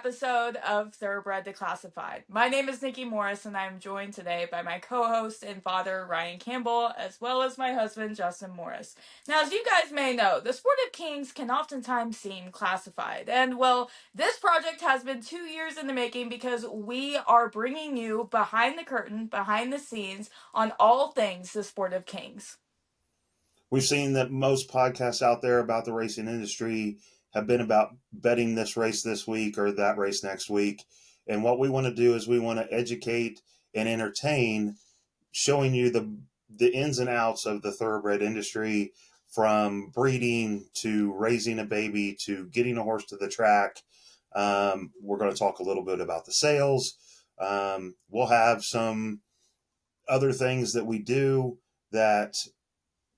episode of Thoroughbred Declassified. My name is Nikki Morris, and I'm joined today by my co-host and father, Ryan Campbell, as well as my husband, Justin Morris. Now, as you guys may know, the sport of kings can oftentimes seem classified. And, well, this project has been 2 years in the making because we are bringing you behind the curtain, behind the scenes, on all things the sport of kings. We've seen that most podcasts out there about the racing industry have been about betting this race this week or that race next week. And what we want to do is we want to educate and entertain, showing you the ins and outs of the thoroughbred industry, from breeding to raising a baby to getting a horse to the track. We're going to talk a little bit about the sales. We'll have some other things that we do that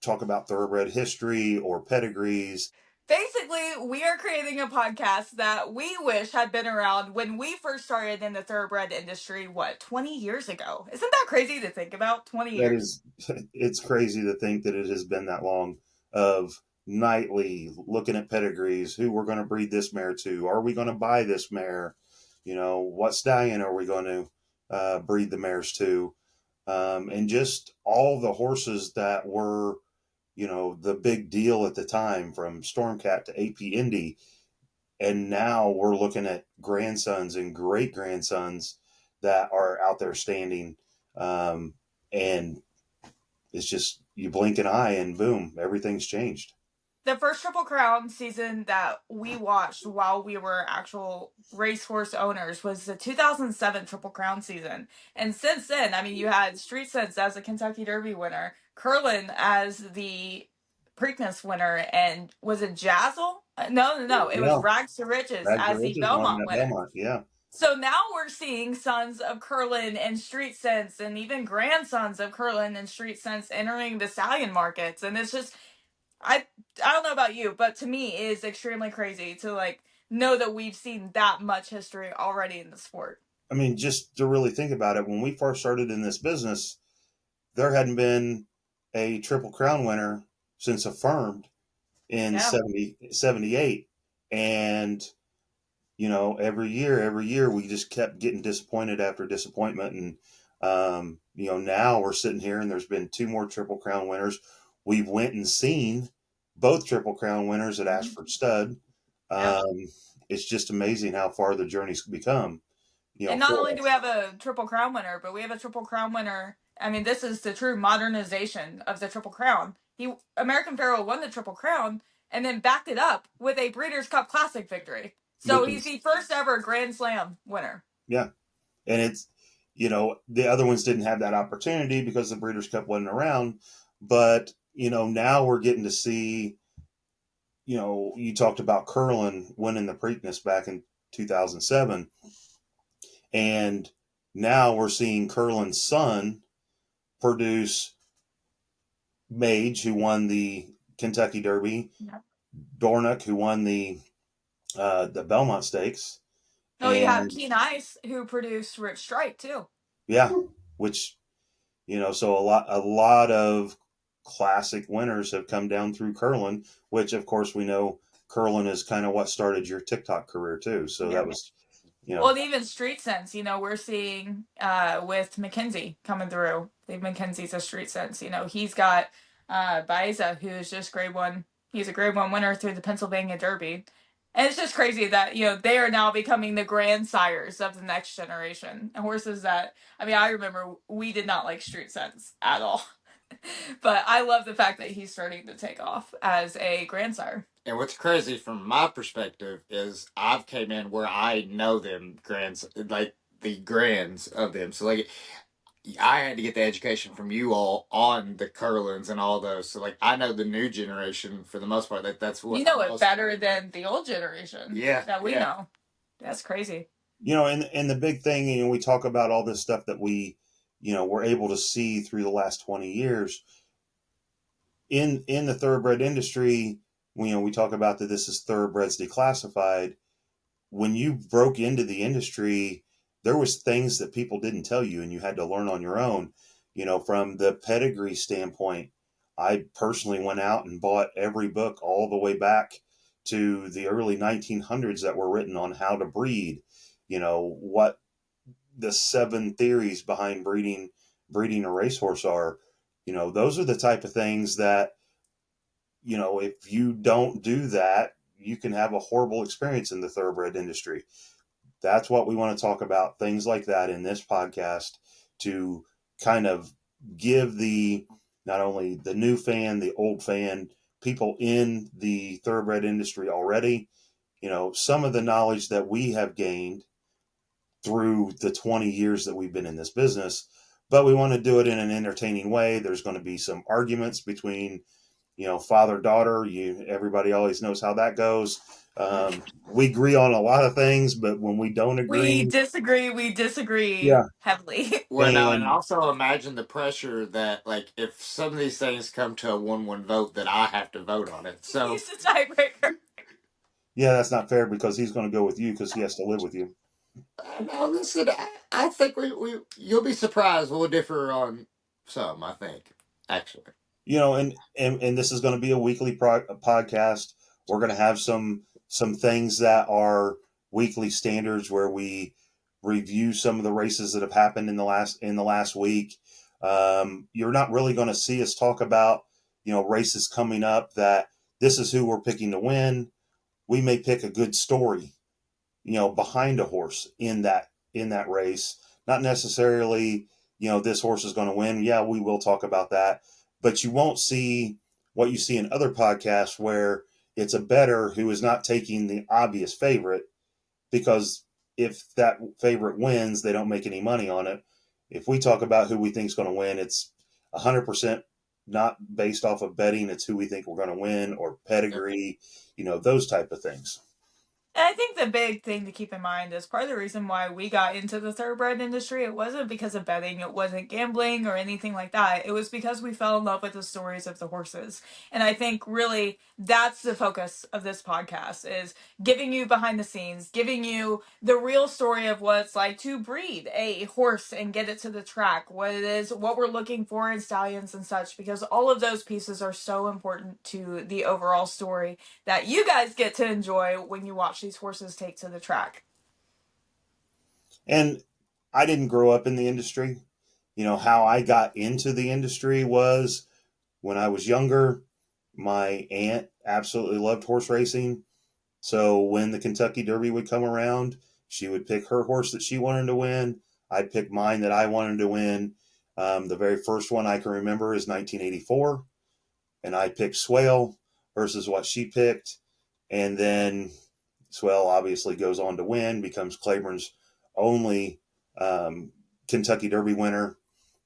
talk about thoroughbred history or pedigrees. Basically, we are creating a podcast that we wish had been around when we first started in the thoroughbred industry, 20 years ago? Isn't that crazy to think about? 20 That years. is, it's crazy to think that it has been that long of nightly looking at pedigrees. Who we're going to breed this mare to? Are we going to buy this mare? What stallion are we going to breed the mares to? And just all the horses that were, the big deal at the time, from Stormcat to AP Indy. And now we're looking at grandsons and great grandsons that are out there standing. And it's just, you blink an eye and boom, everything's changed. The first Triple Crown season that we watched while we were actual racehorse owners was the 2007 Triple Crown season. And since then, you had Street Sense as the Kentucky Derby winner, Curlin as the Preakness winner, and was it Jazzle? No. It was Rags to Riches Rags to as the Riches won Belmont that winner. Belmont, yeah. So now we're seeing sons of Curlin and Street Sense, and even grandsons of Curlin and Street Sense entering the stallion markets. And it's just, I don't know about you, but to me it is extremely crazy to know that we've seen that much history already in the sport. Just to really think about it, when we first started in this business, there hadn't been a Triple Crown winner since Affirmed in 78. And, every year we just kept getting disappointed after disappointment. And, now we're sitting here and there's been 2 more Triple Crown winners. We've went and seen both Triple Crown winners at Ashford Stud. It's just amazing how far the journey's become. And not only do we have a Triple Crown winner, but we have a Triple Crown winner. This is the true modernization of the Triple Crown. American Pharoah won the Triple Crown and then backed it up with a Breeders' Cup Classic victory. So he's the first ever Grand Slam winner. Yeah. And it's, the other ones didn't have that opportunity because the Breeders' Cup wasn't around. But, now we're getting to see, you talked about Curlin winning the Preakness back in 2007. And now we're seeing Curlin's son produce Mage, who won the Kentucky Derby, Dornock, who won the Belmont Stakes. Oh, you have Keen Ice, who produced Rich Strike too. Yeah, which, so a lot of classic winners have come down through Curlin, which of course we know Curlin is kind of what started your TikTok career too. So that was, Well, even Street Sense, we're seeing with McKenzie coming through. Dave McKenzie's a Street Sense. He's got Baeza, who's just grade 1. He's a grade 1 winner through the Pennsylvania Derby. And it's just crazy that, they are now becoming the grandsires of the next generation. Horses that, I remember we did not like Street Sense at all. But I love the fact that he's starting to take off as a grandsire. And what's crazy from my perspective is I've came in where I know them the grands of them. So I had to get the education from you all on the Curlins and all those. So I know the new generation for the most part. That's what you know it better than the old generation. Yeah, that we know. That's crazy. And the big thing, we talk about all this stuff that we, we're able to see through the last 20 years in the thoroughbred industry. We talk about that this is Thoroughbreds Declassified. When you broke into the industry, there was things that people didn't tell you and you had to learn on your own. From the pedigree standpoint, I personally went out and bought every book all the way back to the early 1900s that were written on how to breed, what the 7 theories behind breeding a racehorse are. Those are the type of things that, if you don't do that, you can have a horrible experience in the thoroughbred industry. That's what we want to talk about, things like that in this podcast, to kind of give not only the new fan, the old fan, people in the thoroughbred industry already, some of the knowledge that we have gained through the 20 years that we've been in this business. But we want to do it in an entertaining way. There's going to be some arguments between, father, daughter. Everybody always knows how that goes. We agree on a lot of things, but when we don't We agree, disagree. We disagree yeah. heavily. Well, now, and And also imagine the pressure that, like, if some of these things come to a 1-1 vote, that I have to vote on it. So, He's the tiebreaker. yeah, that's not fair because he's going to go with you because he has to live with you. no, listen, I think you'll be surprised. We'll differ on some, I think, actually. And this is going to be a weekly podcast. We're going to have some things that are weekly standards where we review some of the races that have happened in the last week. You're not really going to see us talk about races coming up that this is who we're picking to win. We may pick a good story behind a horse in that race, not necessarily this horse is going to win. Yeah, we will talk about that, but you won't see what you see in other podcasts where it's a bettor who is not taking the obvious favorite, because if that favorite wins, they don't make any money on it. If we talk about who we think is going to win, it's 100% not based off of betting. It's who we think we're going to win, or pedigree, those type of things. And I think the big thing to keep in mind is part of the reason why we got into the thoroughbred industry. It wasn't because of betting, it wasn't gambling or anything like that. It was because we fell in love with the stories of the horses. And I think really that's the focus of this podcast, is giving you behind the scenes, giving you the real story of what it's like to breed a horse and get it to the track, what it is, what we're looking for in stallions and such, because all of those pieces are so important to the overall story that you guys get to enjoy when you watch these horses take to the track. And I didn't grow up in the industry. How I got into the industry was when I was younger. My aunt absolutely loved horse racing. So when the Kentucky Derby would come around, she would pick her horse that she wanted to win. I'd pick mine that I wanted to win. The very first one I can remember is 1984. And I picked Swale versus what she picked. And then Swale obviously goes on to win, becomes Claiborne's only Kentucky Derby winner.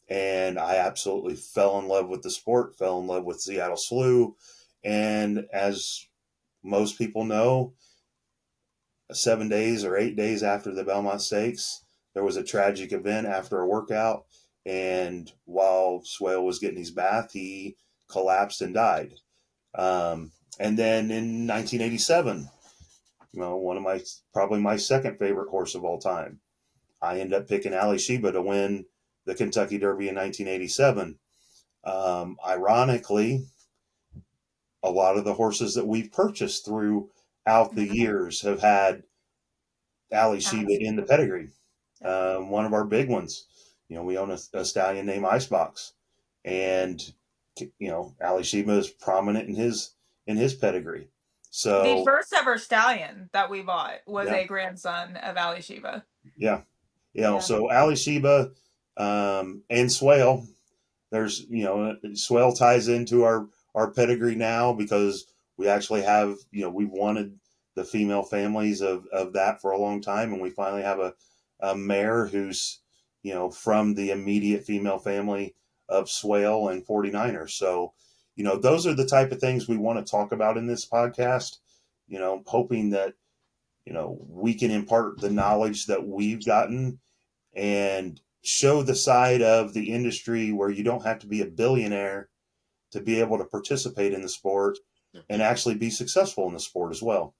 And I absolutely fell in love with the sport, fell in love with Seattle Slew. And as most people know, 7 days or 8 days after the Belmont Stakes, there was a tragic event after a workout. And while Swale was getting his bath, he collapsed and died. And then in 1987, one of probably my second favorite horse of all time, I ended up picking Ali Sheba to win the Kentucky Derby in 1987. Ironically, a lot of the horses that we've purchased throughout the years have had Ali Sheba in the pedigree. One of our big ones, we own a stallion named Icebox, and Ali Sheba is prominent in his pedigree. The So first ever stallion that we bought was yeah, a grandson of Ali Sheba. yeah, Yeah. So Ali Sheba and Swale. There's Swale ties into our pedigree now because we actually have we've wanted the female families of that for a long time, and we finally have a mare who's from the immediate female family of Swale and 49ers. So those are the type of things we want to talk about in this podcast, hoping that we can impart the knowledge that we've gotten and show the side of the industry where you don't have to be a billionaire to be able to participate in the sport and actually be successful in the sport as well.